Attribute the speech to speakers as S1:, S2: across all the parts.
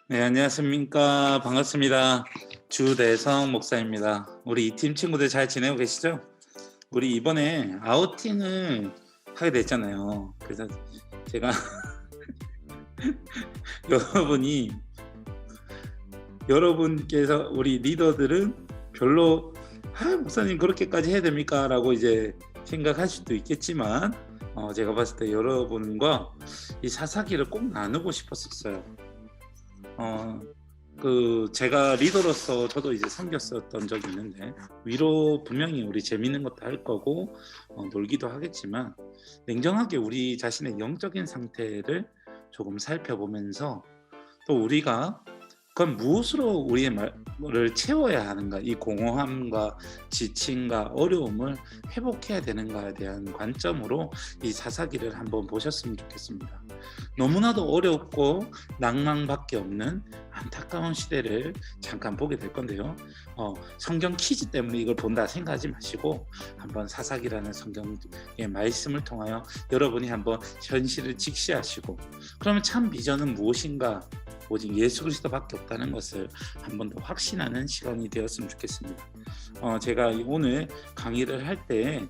S1: 네, 안녕하십니까. 반갑습니다. 주대성 목사입니다. 우리 이 팀 친구들 잘 지내고 계시죠? 우리 이번에 아우팅을 하게 됐잖아요. 그래서 제가 여러분이 여러분께서 우리 리더들은 별로 목사님 그렇게까지 해야 됩니까? 라고 이제 생각할 수도 있겠지만 제가 봤을 때 여러분과 이 사사기를 꼭 나누고 싶었었어요. 제가 리더로서 저도 이제 섬겼었던 적이 있는데, 위로 분명히 우리 재밌는 것도 할 거고 놀기도 하겠지만, 냉정하게 우리 자신의 영적인 상태를 조금 살펴보면서, 또 우리가 그건 무엇으로 우리의 말을 채워야 하는가, 이 공허함과 지침과 어려움을 회복해야 되는가에 대한 관점으로 이 사사기를 한번 보셨으면 좋겠습니다. 너무나도 어렵고 낭만밖에 없는 안타까운 시대를 잠깐 보게 될 건데요. 성경 퀴즈 때문에 이걸 본다 생각하지 마시고 한번 사사기라는 성경의 말씀을 통하여 여러분이 한번 현실을 직시하시고, 그러면 참 비전은 무엇인가, 오직 예수 그리스도밖에 없다는 것을 한 번 더 확신하는 시간이 되었으면 좋겠습니다. 제가 오늘 강의를 할 때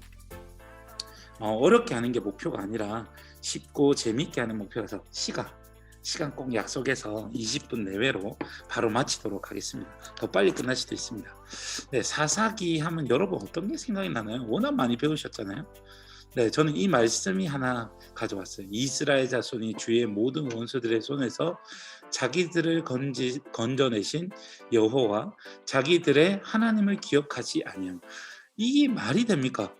S1: 어렵게 하는 게 목표가 아니라 쉽고 재밌게 하는 목표라서 시간 꼭 약속해서 20분 내외로 바로 마치도록 하겠습니다. 더 빨리 끝날 수도 있습니다. 네, 사사기 하면 여러분 어떤 게 생각이 나나요? 워낙 많이 배우셨잖아요. 네, 저는 이 말씀이 하나 가져왔어요. 이스라엘 자손이 주의 모든 원수들의 손에서 자기들을 건져내신 여호와, 자기들의 하나님을 기억하지 아니함. 이게 말이 됩니까?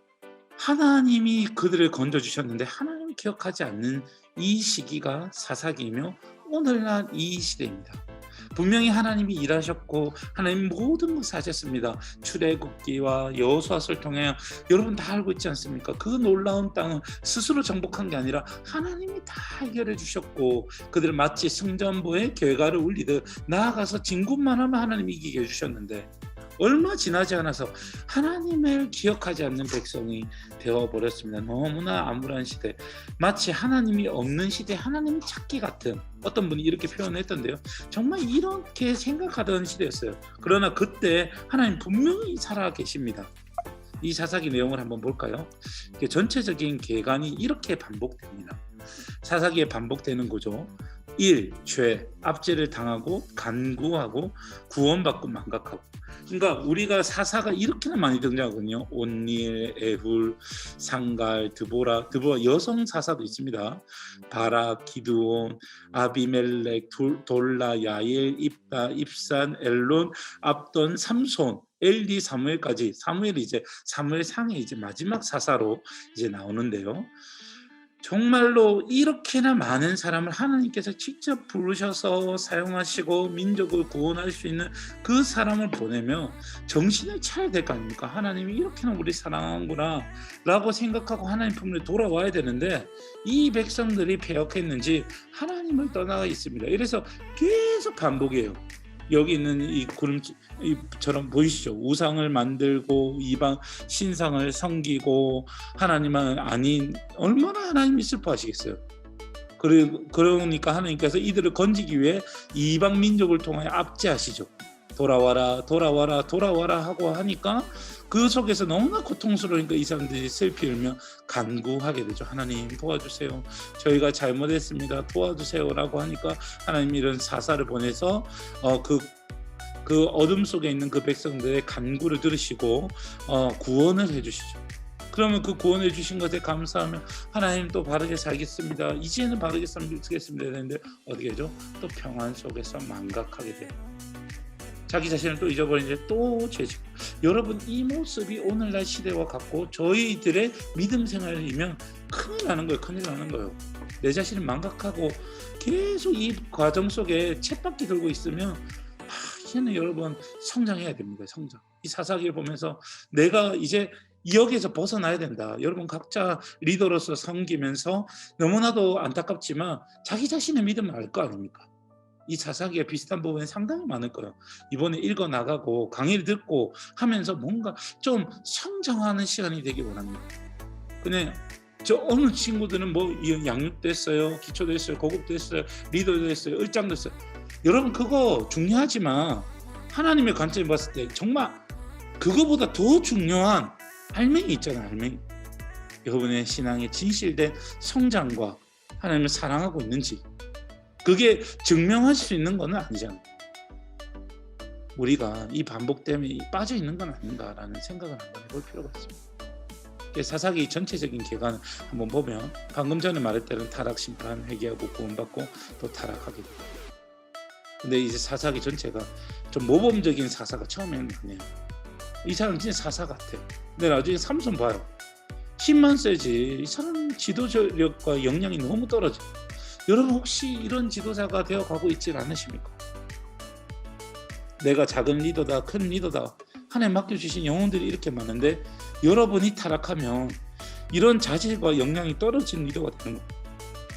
S1: 하나님이 그들을 건져주셨는데 하나님을 기억하지 않는 이 시기가 사사기이며 오늘날 이 시대입니다. 분명히 하나님이 일하셨고 하나님 모든 것을 하셨습니다. 출애굽기와 여호수아서를 통해 여러분 다 알고 있지 않습니까? 그 놀라운 땅은 스스로 정복한 게 아니라 하나님이 다 해결해 주셨고, 그들을 마치 승전보에 결과를 울리듯 나아가서 진군만 하면 하나님이 이기게 해주셨는데, 얼마 지나지 않아서 하나님을 기억하지 않는 백성이 되어버렸습니다. 너무나 암울한 시대, 마치 하나님이 없는 시대, 하나님 찾기 같은, 어떤 분이 이렇게 표현했던데요, 정말 이렇게 생각하던 시대였어요. 그러나 그때 하나님 분명히 살아 계십니다. 이 사사기 내용을 한번 볼까요? 전체적인 계간이 이렇게 반복됩니다. 사사기에 반복되는 구조: 1. 죄, 압제를 당하고 간구하고 구원받고 망각하고. 그러니까 우리가 사사가 이렇게나 많이 등장하거든요. 온닐, 에훌, 상갈, 드보라 여성 사사도 있습니다. 바락, 기드온, 아비멜렉, 돌라, 야엘, 입다, 입산, 엘론, 압돈, 삼손, 엘리, 사무엘까지. 사무엘이 이제 사무엘상의 이제 마지막 사사로 이제 나오는데요. 정말로 이렇게나 많은 사람을 하나님께서 직접 부르셔서 사용하시고 민족을 구원할 수 있는 그 사람을 보내면 정신을 차려야 될 거 아닙니까? 하나님이 이렇게나 우리 사랑하는구나 라고 생각하고 하나님 품으로 돌아와야 되는데, 이 백성들이 패역했는지 하나님을 떠나가 있습니다. 이래서 계속 반복이에요. 여기 있는 이 구름처럼 보이시죠? 우상을 만들고 이방 신상을 섬기고 하나님은 아닌, 얼마나 하나님이 슬퍼하시겠어요. 그러니까 하나님께서 이들을 건지기 위해 이방 민족을 통하여 압제하시죠. 돌아와라 하고 하니까 그 속에서 너무나 고통스러우니까 이 사람들이 슬피 울며 간구하게 되죠. 하나님 도와주세요, 저희가 잘못했습니다, 도와주세요 라고 하니까 하나님이 이런 사사를 보내서 그 어둠 속에 있는 그 백성들의 간구를 들으시고 구원을 해주시죠. 그러면 그 구원해 주신 것에 감사하며 하나님 또 바르게 살겠습니다, 이제는 바르게 살겠습니다 했는데 어떻게 하죠? 또 평안 속에서 망각하게 돼요. 자기 자신을 또 잊어버리는데 또 죄짓고. 여러분, 이 모습이 오늘날 시대와 같고 저희들의 믿음 생활이면 큰일 나는 거예요. 내 자신을 망각하고 계속 이 과정 속에 쳇바퀴 돌고 있으면 이제는 여러분 성장해야 됩니다. 성장. 이 사사기를 보면서 내가 이제 여기에서 벗어나야 된다. 여러분 각자 리더로서 섬기면서 너무나도 안타깝지만 자기 자신의 믿음을 알 거 아닙니까? 이 사사기에 비슷한 부분이 상당히 많을 거예요. 이번에 읽어 나가고 강의를 듣고 하면서 뭔가 좀 성장하는 시간이 되길 원합니다. 근데 저 어느 친구들은 뭐 양육됐어요, 기초됐어요, 고급됐어요, 리더됐어요, 을장됐어요. 여러분 그거 중요하지만 하나님의 관점에 봤을 때 정말 그거보다 더 중요한 알맹이 있잖아요. 알맹이. 여러분의 신앙의 진실된 성장과 하나님을 사랑하고 있는지 그게 증명할 수 있는 건 아니잖아요. 우리가 이 반복 때문에 빠져 있는 건 아닌가라는 생각을 한번 해볼 필요가 있습니다. 사사기 전체적인 기간을 한번 보면 방금 전에 말했던 타락, 심판, 회개하고 구원받고 또 타락하게 됩니다. 근데 이제 사사기 전체가 좀 모범적인 사사가 처음에는 아니에요. 이 사람 진짜 사사 같아. 근데 나중에 삼손 봐요. 힘만 세지 이 사람 지도력과 역량이 너무 떨어져. 여러분 혹시 이런 지도자가 되어가고 있지 않으십니까? 내가 작은 리더다, 큰 리더다, 하나님 맡겨주신 영혼들이 이렇게 많은데 여러분이 타락하면 이런 자질과 역량이 떨어진 리더가 되는 거예요.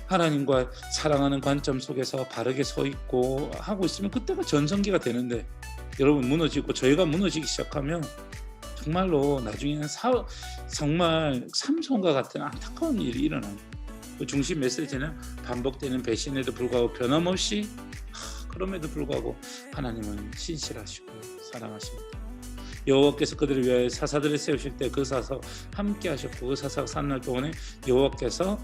S1: 하나님과 사랑하는 관점 속에서 바르게 서 있고 하고 있으면 그때가 전성기가 되는데 여러분 무너지고 저희가 무너지기 시작하면 정말로 나중에는 정말 삼손과 같은 안타까운 일이 일어나요. 그 중심 메시지는 반복되는 배신에도 불구하고 변함없이 그럼에도 불구하고 하나님은 신실하시고 사랑하십니다. 여호와께서 그들을 위하여 사사들을 세우실 때 그 사사 함께 하셨고 그 사사가 산날 동안에 여호와께서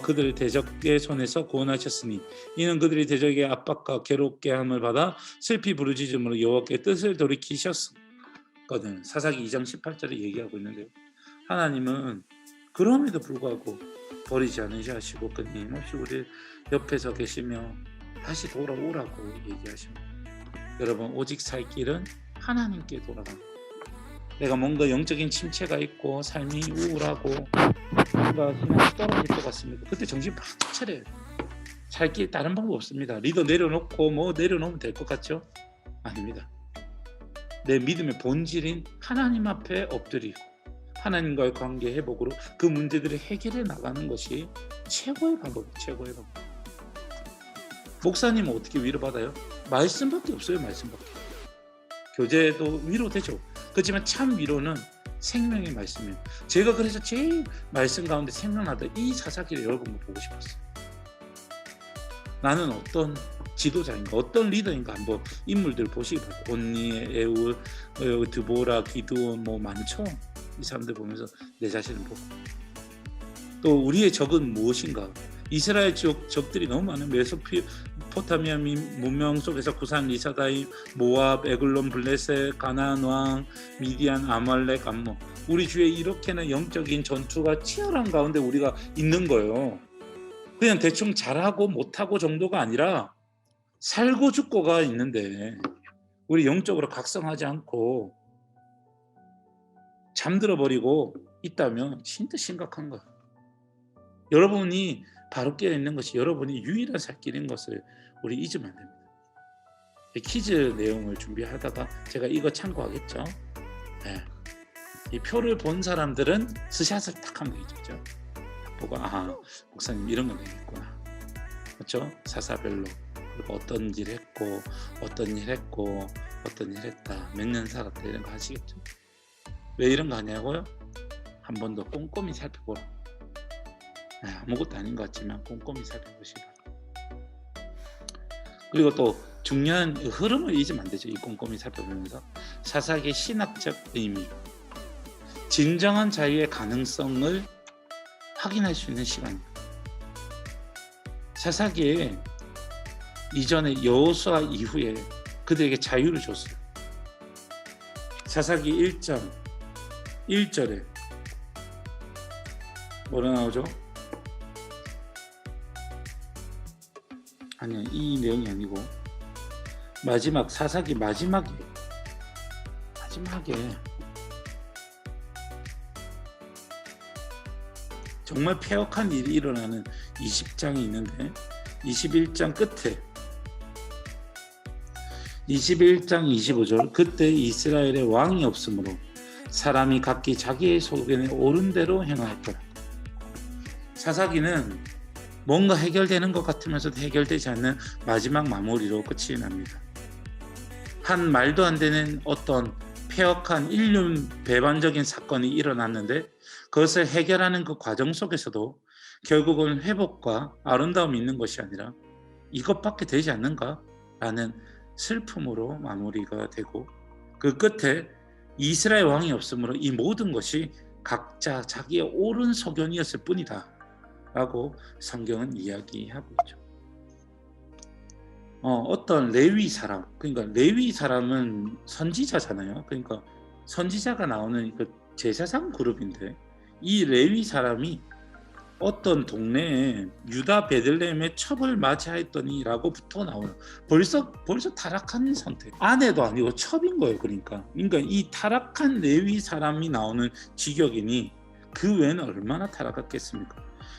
S1: 그들을 대적의 손에서 구원하셨으니 이는 그들이 대적의 압박과 괴롭게 함을 받아 슬피 부르짖음으로 여호와께 뜻을 돌이키셨거든. 사사기 2장 18절에 얘기하고 있는데요. 하나님은 그럼에도 불구하고 버리지 않으시고 끊임없이 우리 옆에서 계시며 다시 돌아오라고 얘기하십니다. 여러분 오직 살 길은 하나님께 돌아갑니다. 내가 뭔가 영적인 침체가 있고 삶이 우울하고 뭔가 신앙이 떨어질 것 같습니다. 그때 정신 바짝 차려요. 살 길 다른 방법 없습니다. 리더 내려놓고 뭐 내려놓으면 될 것 같죠? 아닙니다. 내 믿음의 본질인 하나님 앞에 엎드리고 하나님과의 관계 회복으로 그 문제들을 해결해 나가는 것이 최고의 방법이에요. 최고의 방법. 목사님은 어떻게 위로받아요? 말씀밖에 없어요. 말씀밖에. 교제도 위로되죠. 그렇지만 참 위로는 생명의 말씀이에요. 제가 그래서 제일 말씀 가운데 생명하던 이 사사기를 여러분과 보고 싶었어요. 나는 어떤 지도자인가, 어떤 리더인가 한번 인물들 보시기 바랍니다. 온니, 에우, 드보라, 기드온 뭐 많죠. 이 사람들 보면서 내 자신을 보고 또 우리의 적은 무엇인가. 이스라엘 적들이 너무 많아요. 메소포타미아 문명 속에서 구산, 리사다임, 모압, 에글론, 블레셋, 가나안 왕, 미디안, 아말렉, 암몬. 우리 주위에 이렇게나 영적인 전투가 치열한 가운데 우리가 있는 거예요. 그냥 대충 잘하고 못하고 정도가 아니라 살고 죽고가 있는데 우리 영적으로 각성하지 않고 잠들어 버리고 있다면 진짜 심각한 거예요. 여러분이 바로 깨어 있는 것이 여러분이 유일한 살 길인 것을 우리 잊으면 안 됩니다. 퀴즈 내용을 준비하다가 제가 이거 참고하겠죠. 네. 이 표를 본 사람들은 스샷을 딱 하면 되겠죠. 보고 목사님 이런 거 되겠구나. 그렇죠? 사사별로 그리고 어떤 일 했고 어떤 일 했고 어떤 일 했다 몇 년 살았다 이런 거 하시겠죠. 왜 이런 거 하냐고요? 한 번 더 꼼꼼히 살펴보라. 아무것도 아닌 것 같지만 꼼꼼히 살펴보시라. 그리고 또 중요한 흐름을 잊으면 안 되죠. 이 꼼꼼히 살펴보면서 사사기의 신학적 의미, 진정한 자유의 가능성을 확인할 수 있는 시간입니다. 사사기에 이전에 여호수아 이후에 그들에게 자유를 줬어요. 사사기 1장 1절에 뭐라 나오죠? 아니야, 이 내용이 아니고 마지막 사사기 마지막에 정말 폐역한 일이 일어나는 20장이 있는데 21장 끝에 21장 25절 그때 이스라엘의 왕이 없으므로 사람이 각기 자기의 소견에 옳은 대로 행하였더라. 사사기는 뭔가 해결되는 것 같으면서도 해결되지 않는 마지막 마무리로 끝이 납니다. 한 말도 안 되는 어떤 폐역한 인륜 배반적인 사건이 일어났는데 그것을 해결하는 그 과정 속에서도 결국은 회복과 아름다움이 있는 것이 아니라 이것밖에 되지 않는가? 라는 슬픔으로 마무리가 되고, 그 끝에 이스라엘 왕이 없으므로 이 모든 것이 각자 자기의 옳은 소견이었을 뿐이다 라고 성경은 이야기하고 있죠. 어떤 레위 사람, 그러니까 레위 사람은 선지자잖아요. 그러니까 선지자가 나오는 그 제사장 그룹인데, 이 레위 사람이 어떤 동네에 유다 베들레헴의 첩을 맞이하였더니 라고부터 나오는, 벌써 타락한 상태, 아내도 아니고 첩인 거예요. 그러니까 이 타락한 레위 사람이 나오는 직역이니 그 외에는 얼마나 타락했겠습니까?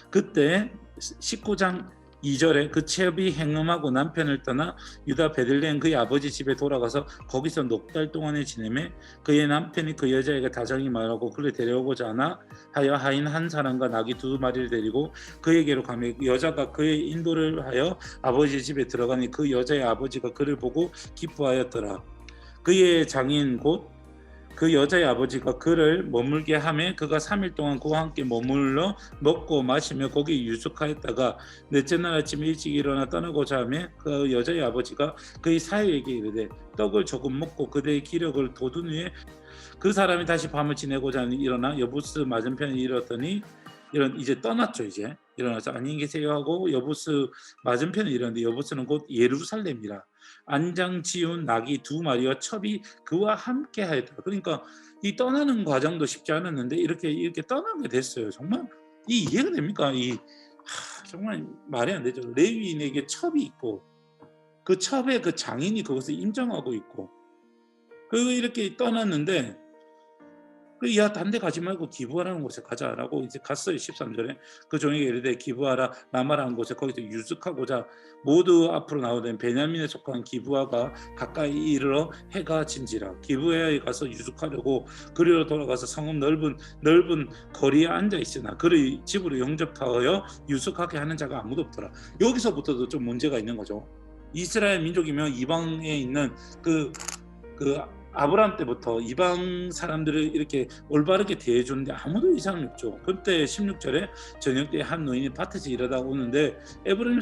S1: 그때 19장 2절에 그 첩이 행음하고 남편을 떠나 유다 베들레헴 그의 아버지 집에 돌아가서 거기서 넉 달 동안에 지내매 그의 남편이 그 여자에게 다정히 말하고 그를 데려오고자 하나 하여 하인 한 사람과 나귀 2마리를 데리고 그에게로 가매 여자가 그의 인도를 하여 아버지 집에 들어가니 그 여자의 아버지가 그를 보고 기뻐하였더라. 그의 장인 곧 그 여자의 아버지가 그를 머물게 하매 그가 3일 동안 그와 함께 머물러 먹고 마시며 거기 유숙하였다가 넷째 날 아침에 일찍 일어나 떠나고자 하며 그 여자의 아버지가 그의 사위에게 이르되 떡을 조금 먹고 그대의 기력을 돋운 후에 그 사람이 다시 밤을 지내고자 하니 일어나 여부스 맞은편에 이르렀더니 이제 떠났죠. 이제 일어나서 안녕히 계세요 하고 여부스 맞은편에 이르는데 여부스는 곧 예루살렘이라 안장 지운 나귀 2마리와 첩이 그와 함께 하였다. 그러니까 이 떠나는 과정도 쉽지 않았는데 이렇게 떠나게 됐어요. 정말 이 이해가 됩니까? 정말 말이 안 되죠. 레위인에게 첩이 있고 그 첩의 그 장인이 그것을 인정하고 있고 이렇게 떠났는데 야, 딴 데 가지 말고 기브아라는 곳에 가자라고 이제 갔어요. 13절에 그 종에게 이르되 기브아라 라마라는 곳에 거기서 유숙하고자 모두 앞으로 나오던 베냐민에 속한 기브아가 가까이 이르러 해가 진지라 기브아에 가서 유숙하려고 그리로 돌아가서 성읍 넓은 거리에 앉아 있으나 그를 집으로 영접하여 유숙하게 하는 자가 아무도 없더라. 여기서부터도 좀 문제가 있는 거죠. 이스라엘 민족이면 이방에 있는 그 아브라함 때부터 이방 사람들을 이렇게 올바르게 대해주는데 아무도 이상이 없죠. 그때 16절에 저녁 때 한 노인이 밭에서 일하다 오는데 에브라임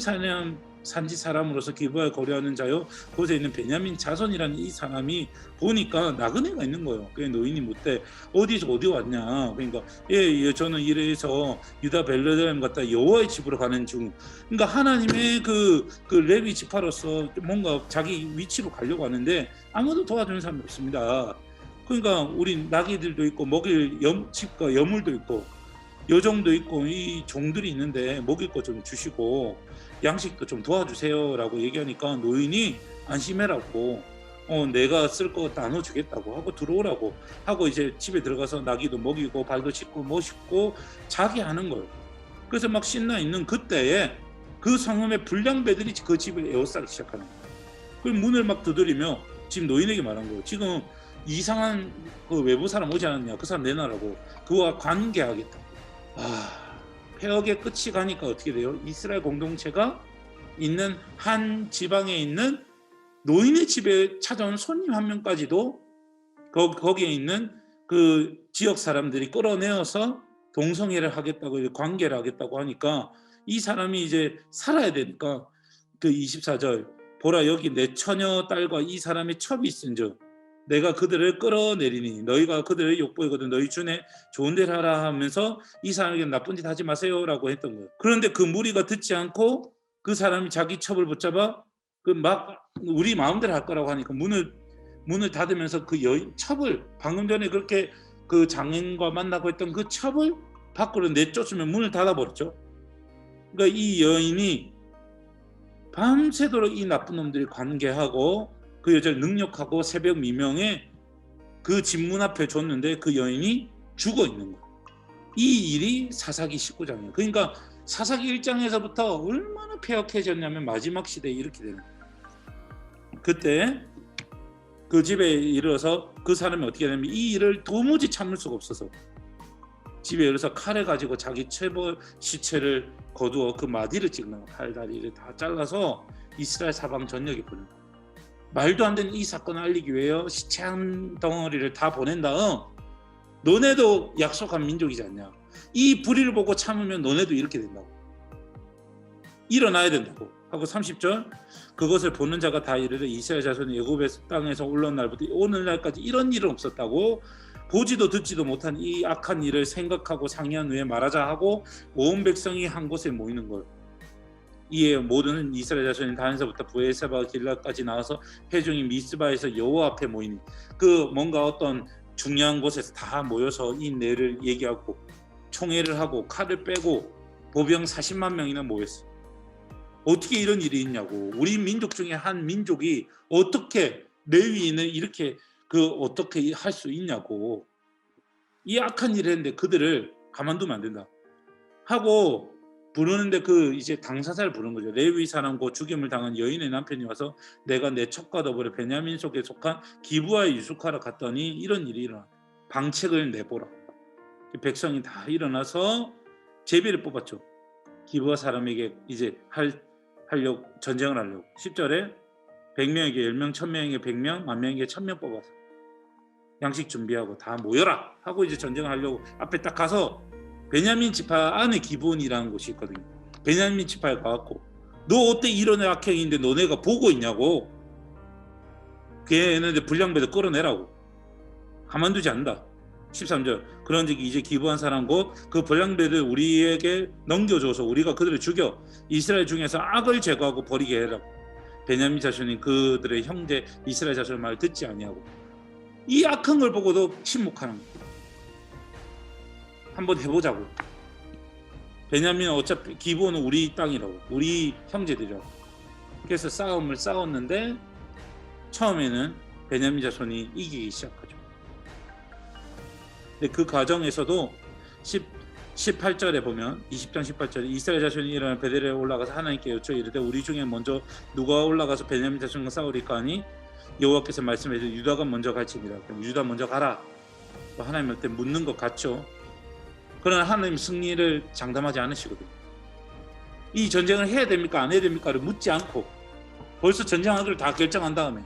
S1: 산지 사람으로서 기브아에 거류하는 자요 곳에 있는 베냐민 자손이라는 이 사람이 보니까 나그네가 있는 거예요. 그래서 노인이 묻되 어디서 어디 왔냐. 그러니까 예 저는 이래서 유다 베들레헴 갔다 여호와의 집으로 가는 중. 그러니까 하나님의 그 레위 지파로서 뭔가 자기 위치로 가려고 하는데 아무도 도와주는 사람이 없습니다. 그러니까 우리 나귀들도 있고 먹일 집과 여물도 있고 여종도 있고 이 종들이 있는데 먹일 거 좀 주시고 양식도 좀 도와주세요라고 얘기하니까 노인이 안심해라고 내가 쓸 거 나눠주겠다고 하고 들어오라고 하고 이제 집에 들어가서 나귀도 먹이고 발도 씻고 멋있고 자기 하는 거예요. 그래서 막 신나 있는 그때에 그 성읍의 불량배들이 그 집을 에워싸기 시작하는 거예요. 그 문을 막 두드리며 지금 노인에게 말한 거예요. 지금 이상한 그 외부 사람 오지 않았냐, 그 사람 내놔라고, 그와 관계하겠다. 폐역의 끝이 가니까 어떻게 돼요? 이스라엘 공동체가 있는 한 지방에 있는 노인의 집에 찾아온 손님 한 명까지도 거기에 있는 그 지역 사람들이 끌어내어서 동성애를 하겠다고, 관계를 하겠다고 하니까 이 사람이 이제 살아야 되니까 그 24절 보라 여기 내 처녀 딸과 이 사람의 첩이 있은즉 내가 그들을 끌어내리니 너희가 그들을 욕보이거든 너희 중에 좋은 데를 하라 하면서 이 사람에게 나쁜 짓 하지 마세요라고 했던 거예요. 그런데 그 무리가 듣지 않고 그 사람이 자기 첩을 붙잡아 막 우리 마음대로 할 거라고 하니까 문을 닫으면서 그 여인 첩을 방금 전에 그렇게 그 장인과 만나고 했던 그 첩을 밖으로 내쫓으면 문을 닫아버렸죠. 그러니까 이 여인이 밤새도록 이 나쁜 놈들이 관계하고 그 여자를 능욕하고 새벽 미명에 그 집 문 앞에 줬는데 그 여인이 죽어 있는 거예요. 이 일이 사사기 19장이에요. 그러니까 사사기 1장에서부터 얼마나 폐역해졌냐면 마지막 시대에 이렇게 되는 거예요. 그때 그 집에 이르러서 그 사람이 어떻게 하냐면 이 일을 도무지 참을 수가 없어서 집에 이르러서 칼을 가지고 자기 시체를 거두어 그 마디를 찍는 팔 다리를 다 잘라서 이스라엘 사방 전역에 보낸 거예요. 말도 안 되는 이 사건을 알리기 위해 시체 한 덩어리를 다 보낸 다음 너네도 약속한 민족이지 않냐, 이 불의를 보고 참으면 너네도 이렇게 된다고, 일어나야 된다고, 하고 30절 그것을 보는 자가 다 이르되 이스라엘 자손이 애굽의 땅에서 올라온 날부터 오늘날까지 이런 일은 없었다고 보지도 듣지도 못한 이 악한 일을 생각하고 상의한 후에 말하자 하고 온 백성이 한 곳에 모이는 것. 이에 모든 이스라엘 자손이 단에서부터 브에세바 길라까지 나와서 회중이 미스바에서 여호와 앞에 모이니 그 뭔가 어떤 중요한 곳에서 다 모여서 이 내를 얘기하고 총회를 하고 칼을 빼고 보병 40만 명이나 모였어. 어떻게 이런 일이 있냐고. 우리 민족 중에 한 민족이 어떻게 레위인을 이렇게 어떻게 할 수 있냐고. 이 악한 일을 했는데 그들을 가만두면 안 된다 하고 부르는데 이제 당사자를 부른 거죠. 레위 사람고 죽임을 당한 여인의 남편이 와서 내가 내 첩과 더불어 베냐민 속에 속한 기브아에 유숙하러 갔더니 이런 일이 일어나. 방책을 내보라. 백성이 다 일어나서 제비를 뽑았죠. 기브아 사람에게 이제 하려고 전쟁을 하려고. 10절에 100명에게 10명, 1000명에게 100명, 10,000명에게 1000명 뽑아서 양식 준비하고 다 모여라 하고 이제 전쟁을 하려고 앞에 딱 가서 베냐민 지파 안에 기브온이라는 곳이 있거든요. 베냐민 지파에 가갖고 너 어때 이런 악행인데 너네가 보고 있냐고. 걔네들 불량배들 끌어내라고. 가만두지 않는다. 13절 그런즉 이제 기브한 사람고 그 불량배들 우리에게 넘겨줘서 우리가 그들을 죽여 이스라엘 중에서 악을 제거하고 버리게 해라. 베냐민 자손이 그들의 형제 이스라엘 자손의 말을 듣지 아니하고 이 악한 걸 보고도 침묵하는 거예요. 한번 해보자고. 베냐민은 어차피 기브온은 우리 땅이라고, 우리 형제들이라고. 그래서 싸움을 싸웠는데 처음에는 베냐민 자손이 이기기 시작하죠. 근데 그 과정에서도 18절에 보면 20장 18절에 이스라엘 자손이 일어나 베델에 올라가서 하나님께 여쭈어 이르되 우리 중에 먼저 누가 올라가서 베냐민 자손과 싸우리까 하니 여호와께서 말씀해 주시되 유다가 먼저 갈지니라. 유다 먼저 가라. 하나님한테 묻는 것 같죠. 그러나 하나님 승리를 장담하지 않으시거든요. 이 전쟁을 해야 됩니까 안 해야 됩니까를 묻지 않고 벌써 전쟁하기를 다 결정한 다음에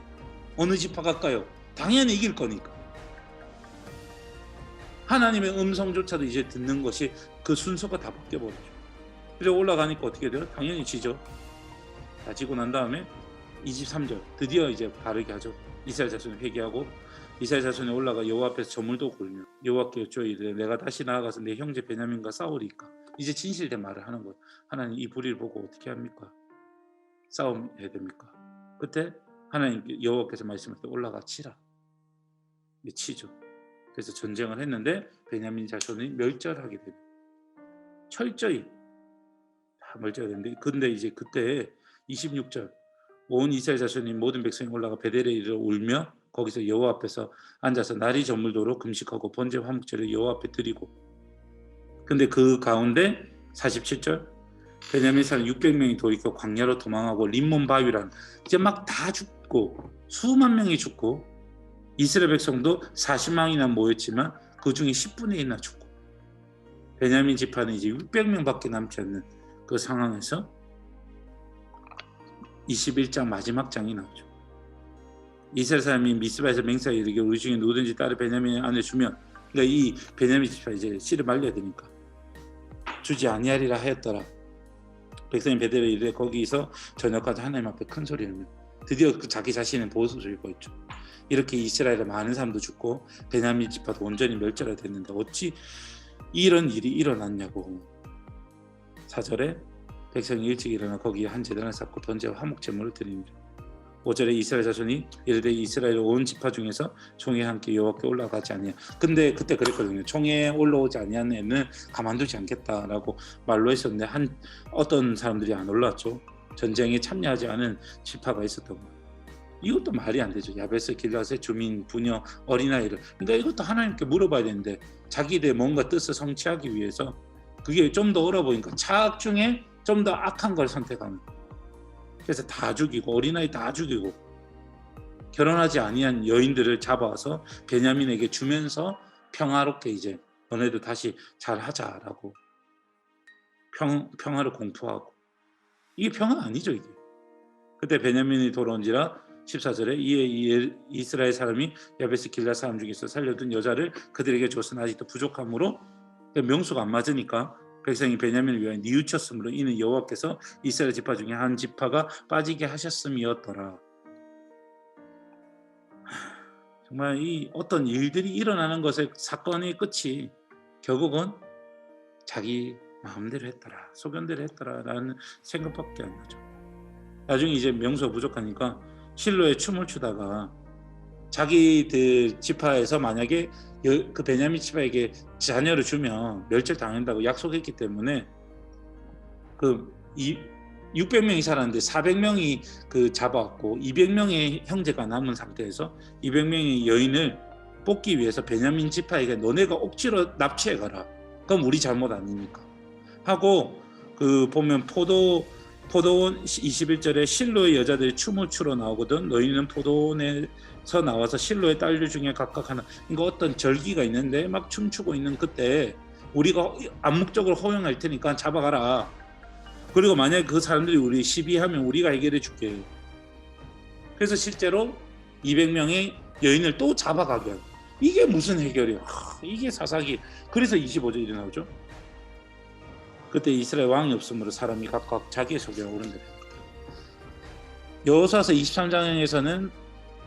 S1: 어느 지파 갈까요? 당연히 이길 거니까. 하나님의 음성조차도 이제 듣는 것이 그 순서가 다 바뀌어버리죠. 그래서 올라가니까 어떻게 돼요? 당연히 지죠. 다 지고 난 다음에 23절 드디어 이제 바르게 하죠. 이스라엘 자손이 회개하고 이스라엘 자손이 올라가 여호와 앞에서 저물도 굴며 여호와께 여쭈어 이르되 내가 다시 나아가서 내 형제 베냐민과 싸우리까. 이제 진실된 말을 하는 거예요. 하나님 이 불의를 보고 어떻게 합니까? 싸움해야 됩니까? 그때 하나님 여호와께서 말씀하시되 올라가 치라. 치죠. 그래서 전쟁을 했는데 베냐민 자손이 멸절하게 됩니다. 철저히 다 멸절했는데 근데 이제 그때 26절 온 이스라엘 자손이 모든 백성이 올라가 베델에 이르러 울며 거기서 여호와 앞에서 앉아서 날이 저물도록 금식하고 번제 화목제를 여호와 앞에 드리고. 근데 그 가운데 47절 베냐민 사람 600명이 돌이켜 광야로 도망하고 림몬 바위란 이제 막 다 죽고 수만 명이 죽고 이스라엘 백성도 40만이나 모였지만 그 중에 10분의 1나 죽고 베냐민 지파는 이제 600명밖에 남지 않는 그 상황에서 21장 마지막 장이 나오죠. 이스라엘 사람이 미스바에서 맹세하여 이르기를 우리 중에 누구든지 딸을 베냐민 안에 주면 그러니까 이 베냐민 지파 이제 씨를 말려야 되니까 주지 아니하리라 하였더라. 백성이 베델에 이르되 거기서 저녁까지 하나님 앞에 큰 소리를 드디어 자기 자신의 보호소를 입고 있죠. 이렇게 이스라엘에 많은 사람도 죽고 베냐민 지파도 온전히 멸절이 됐는데 어찌 이런 일이 일어났냐고. 4절에 백성이 일찍 일어나 거기에 한 제단을 쌓고 번제와 화목 제물을 드립니다. 5절에 이스라엘 자손이 이르되 이스라엘 온 지파 중에서 총회에 함께 여호와께 올라가지 아니하. 근데 그때 그랬거든요. 총회에 올라오지 아니한 애는 가만두지 않겠다라고 말로 했었는데 어떤 사람들이 안 올라왔죠. 전쟁에 참여하지 않은 지파가 있었던 거예요. 이것도 말이 안 되죠. 야베스 길앗의 주민, 부녀, 어린아이를. 그러니까 이것도 하나님께 물어봐야 되는데 자기들 뭔가 뜻을 성취하기 위해서 그게 좀 더 어려 보니까 차악 중에 좀 더 악한 걸 선택하는. 그래서 다 죽이고 어린아이 다 죽이고 결혼하지 아니한 여인들을 잡아서 베냐민에게 주면서 평화롭게 이제 너네도 다시 잘하자라고 평화를 공포하고. 이게 평화 아니죠 이게. 그때 베냐민이 돌아온지라 14절에 이에 이스라엘 사람이 야베스 길앗 사람 중에서 살려둔 여자를 그들에게 줬으나 아직도 부족함으로 명수가 안 맞으니까 백성이 베냐민을 위하여 뉘우쳤으므로 이는 여호와께서 이스라엘 지파 중에 한 지파가 빠지게 하셨음이었더라. 정말 이 어떤 일들이 일어나는 것의 사건의 끝이 결국은 자기 마음대로 했더라, 소견대로 했더라라는 생각밖에 안 나죠. 나중에 이제 명수가 부족하니까 실로에 춤을 추다가 자기들 지파에서 만약에 그 베냐민 지파에게 자녀를 주면 멸절당한다고 약속했기 때문에 그 600명이 살았는데 400명이 그 잡아왔고 200명의 형제가 남은 상태에서 200명의 여인을 뽑기 위해서 베냐민 지파에게 너네가 억지로 납치해 가라. 그럼 우리 잘못 아니니까 하고 그 보면 포도원 21절에 실로의 여자들이 춤을 추러 나오거든. 너희는 포도원에서 나와서 실로의 딸들 중에 각각 하나. 그러니까 어떤 절기가 있는데 막 춤추고 있는 그때 우리가 암묵적으로 허용할 테니까 잡아가라. 그리고 만약에 그 사람들이 우리 시비하면 우리가 해결해 줄게. 그래서 실제로 200명의 여인을 또 잡아가게 하고. 이게 무슨 해결이야. 이게 사사기. 그래서 25절이 나오죠. 그때 이스라엘 왕이 없으므로 사람이 각각 자기의 소견을 옳은대로 했다. 여호수아서 23장에서는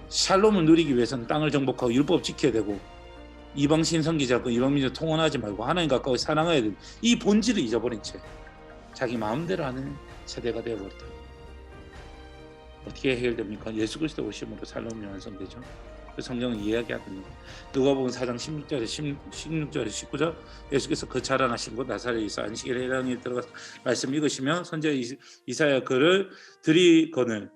S1: 샬롬을 누리기 위해서는 땅을 정복하고 율법 지켜야 되고 이방 신성기 잡고 이방 민족 통혼하지 말고 하나님 가까이 사랑해야 되고 이 본질을 잊어버린 채 자기 마음대로 하는 세대가 되어버렸다. 어떻게 해결됩니까? 예수 그리스도 오심으로 샬롬이 완성되죠. 그 성경은 이야기하거든요. 누가복음 4장 16절에 19절 예수께서 그 자라나신 곳 나사렛에서 안식일 회당에 들어가서 말씀 읽으시며 선지자 이사야 글을 들이거늘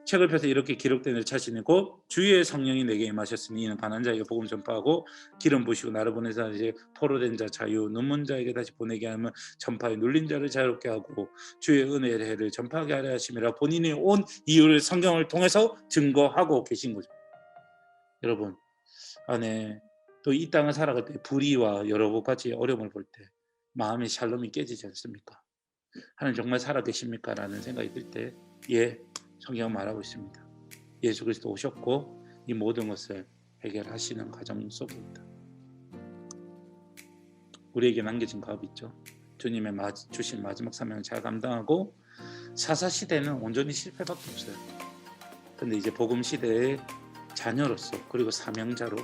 S1: 책을 펴서 이렇게 기록된 일 자신이 곧 주의 성령이 내게 임하셨으니 이는 가난한 자에게 복음 전파하고 기름 부으시고 나를 보내사 이제 포로된 자 자유 눈먼 자에게 다시 보내게 하면 전파에 눌린 자를 자유롭게 하고 주의 은혜의 해를 전파하게 하려 하심이라 본인이 온 이유를 성경을 통해서 증거하고 계신 거죠. 여러분 안에 또 이 땅을 살아갈 때 불의와 여러 가지 어려움을 볼 때 마음의 샬롬이 깨지지 않습니까? 하나님 정말 살아계십니까? 라는 생각이 들 때 예, 성경은 말하고 있습니다. 예수 그리스도 오셨고 이 모든 것을 해결하시는 과정 속에 있다. 우리에게 남겨진 과업 있죠. 주님의 주신 마지막 사명을 잘 감당하고 사사시대는 온전히 실패밖에 없어요. 근데 이제 복음시대의 자녀로서 그리고 사명자로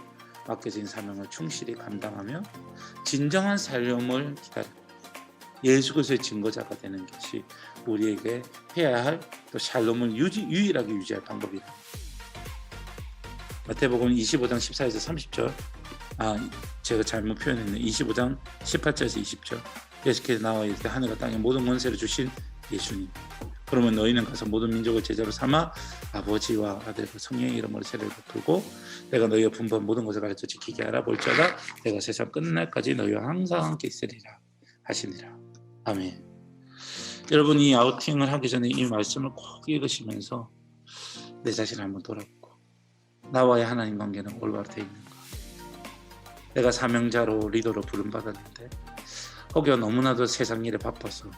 S1: 맡겨진 사명을 충실히 감당하며 진정한 삶을 기다리고 예수 그리스도의 증거자가 되는 것이 우리에게 해야 할 또 샬롬을 유일하게 유지할 방법이다. 마태복음 25장 14에서 30절 제가 잘못 표현했네. 25장 18절에서 20절 예수께서 나와 이르되 하늘과 땅의 모든 권세를 주신 예수님 그러면 너희는 가서 모든 민족을 제자로 삼아 아버지와 아들과 성령의 이름으로 세례를 베풀고 내가 너희의 분부한 모든 것을 가르쳐 지키게 하라 볼지어다 내가 세상 끝날까지 너희와 항상 함께 있으리라 하시니라. 아멘. 여러분 이 아우팅을 하기 전에 이 말씀을 꼭 읽으시면서 내 자신을 한번 돌아보고 나와의 하나님 관계는 올바로 되어 있는가. 내가 사명자로 리더로 부름받았는데 혹여 너무나도 세상 일에 바빠서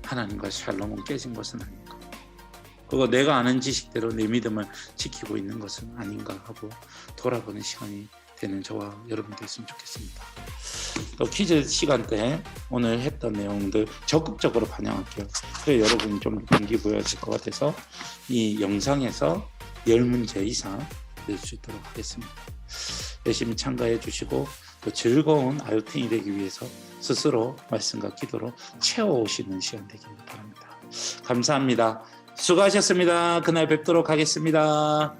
S1: 하나님과 샬롬은 깨진 것은 아닌가. 그거 내가 아는 지식대로 내 믿음을 지키고 있는 것은 아닌가 하고 돌아보는 시간이 되는 저와 여러분 됐으면 좋겠습니다. 또 퀴즈 시간 때 오늘 했던 내용들 적극적으로 반영할게요. 그래 여러분이 좀 동기부여하실 것 같아서 이 영상에서 10문제 이상 낼 수 있도록 하겠습니다. 열심히 참가해 주시고 또 즐거운 아우팅이 되기 위해서 스스로 말씀과 기도로 채워오시는 시간 되길 바랍니다. 감사합니다. 수고하셨습니다. 그날 뵙도록 하겠습니다.